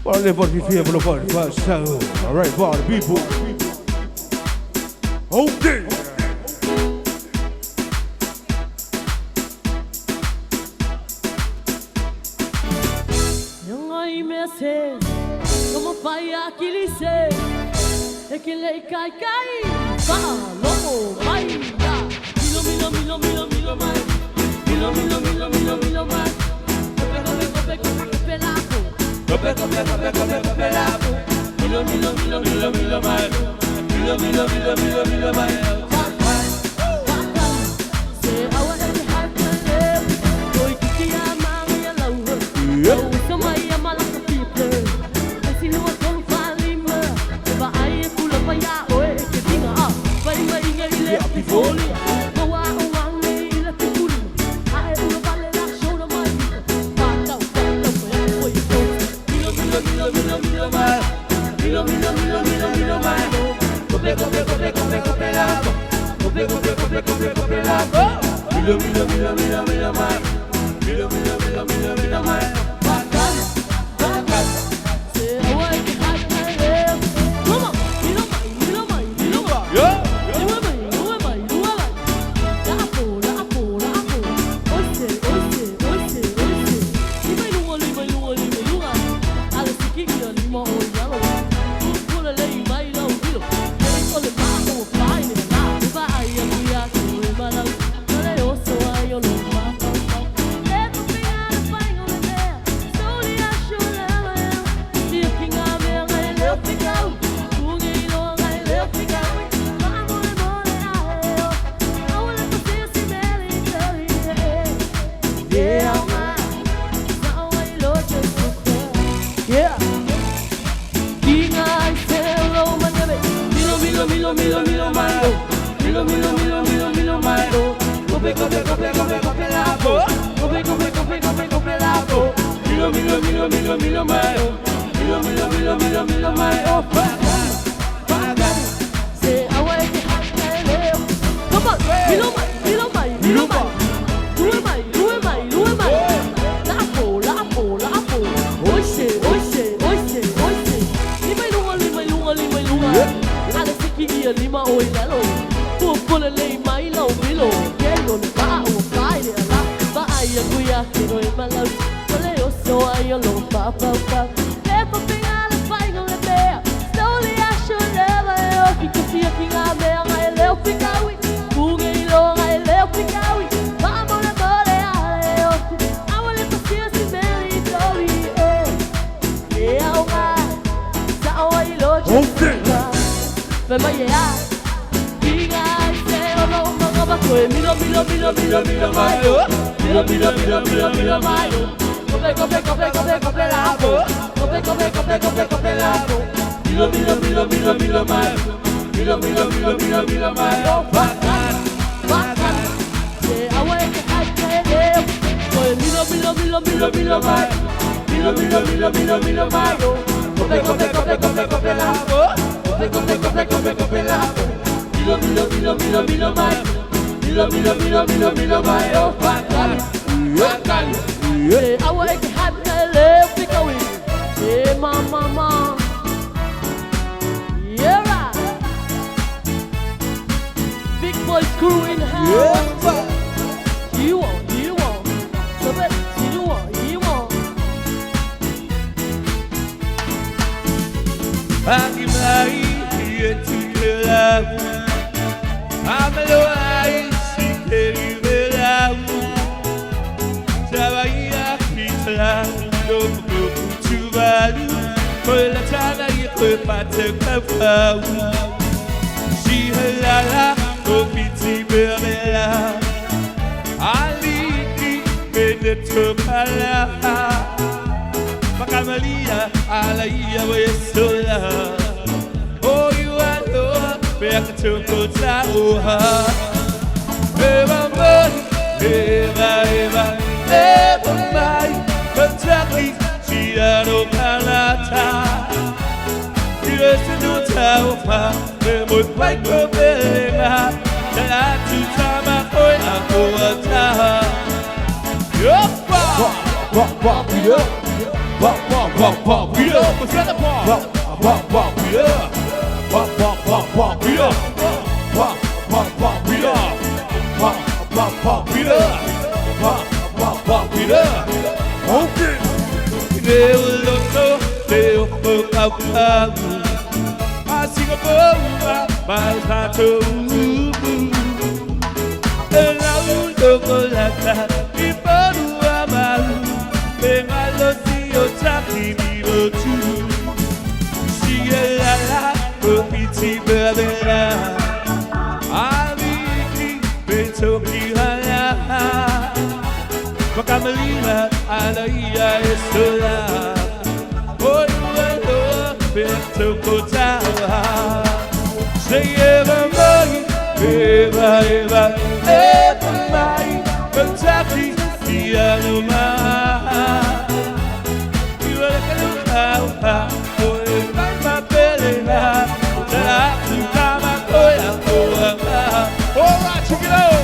Only for the people of all first sound. Alright, for the people. Okay. Não há imenso, como vai aquele ser, é que ele cai, falou, vai, milo, milo, milo, milo, milo, mais, milo, milo, milo, milo, milo, mais, pelado, milo, milo, milo, milo, milo, mais, milo, milo, milo, milo, milo, mais. pop, beat up, what's that pop? Pop, beat up. Pop, beat up. Pop, beat up. Pop, beat up. Pop, beat up. Okay. They will look so, they will look out. I sing a boom, my heart to and I will look like that. If I do, I'm out. Then I love your talking evil too. See a la, oh, pity, baby. I'm eating, better be a Macamelina, Anaia, Estola. Oh, you are the better Kota. Say everybody, everybody, Kentucky, the Aluma. You are the Aluma, oh, my belly, that I can come and go out. All right, check it out.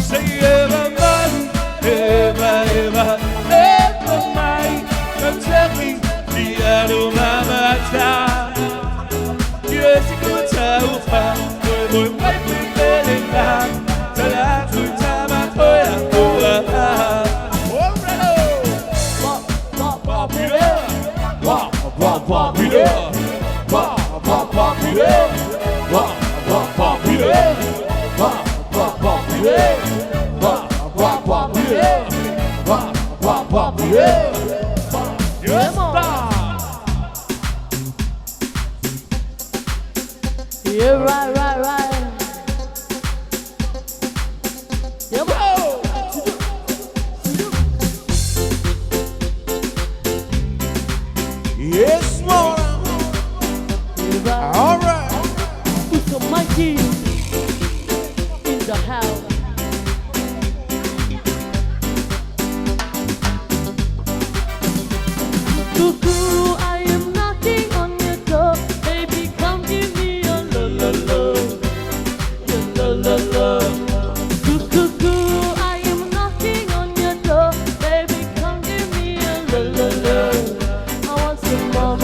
Say everybody, everybody, come tell me the Aluma. Yes, you could tell her, boy, my baby, that I time I Yeah, right. Yeah, whoa. Yes, more. Yeah, All right. Put some monkey in the house. Cuckoo, I am knocking on your door. Baby, come give me your love. Your love. Cuckoo, I am knocking on your door. Baby, come give me your love. I want some more.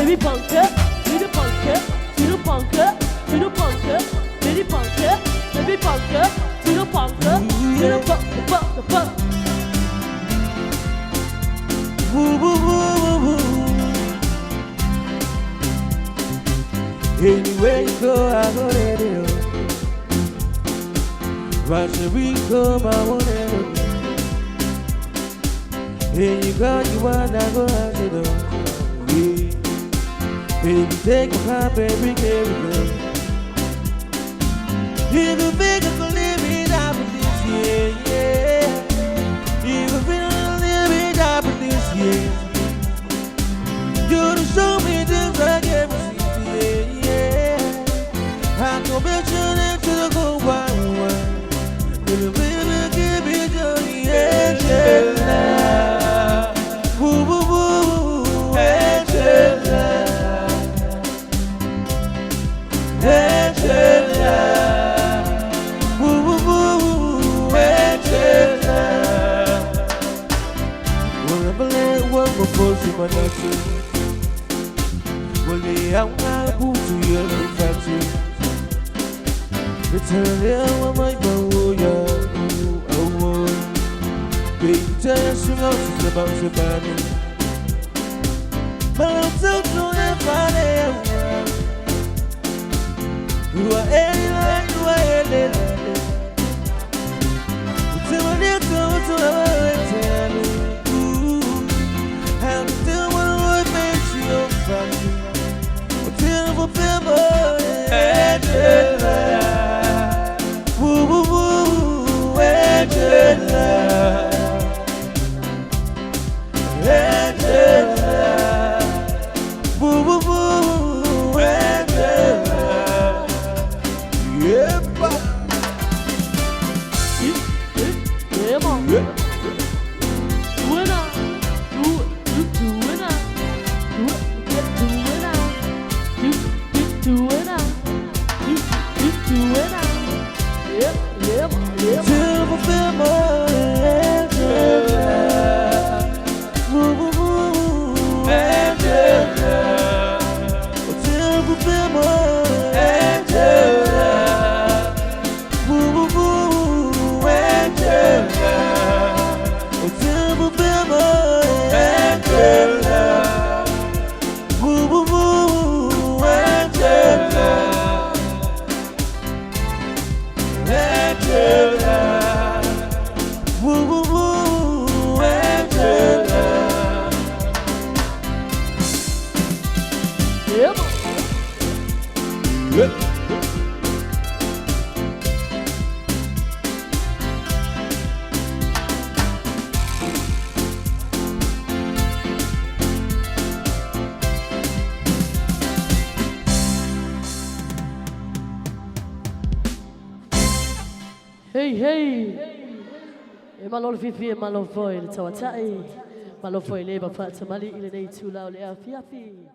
baby punker, to the punker, to the punker, to the punker, baby punker, baby punker, to the punker, to the punker. Woo woo woo woo woo. Anywhere you go, I go there. Russia, we come, I want it. Here you go, you want, I go, I go. Baby, take a high, baby, carry me. If you think I can live it up with this, yeah, yeah. If you think I can live it up with this, yeah. You to show me things I can't see, yeah, yeah. I can bet you into the go wild. Little baby, give me joy, Angela. Woo woo woo, Angela, Angela. Woo woo woo, Angela. Wherever let one go push my nuts. Well, they are not put to your fancy. Return there, my boy, oh, baby, tell us about your body. But I'm so true that Friday, you are anyone, you are anyone. Until I need to tell you, I'm still one who makes you funny. Until we feel more, Angela. Woo woo woo, Angela, Angela. Woo woo woo, Angela. Yeah, yeah, man. yeah. Do it now, do it now, do it now, do it now, do it now. Yeah, yeah, yeah. Till we feel more, Angela. Woo woo woo, Angela. Till we feel more, Angela. Woo woo woo, Angela. Till we feel more, Angela. Woo woo woo, Angela. Angela, woo woo woo, Angela. Yeah, man. Yeah. Hey, ma lo fifi, ma lo foi, le tawatai, ma lo foi leba fa tamali ile nei tula le afiafi.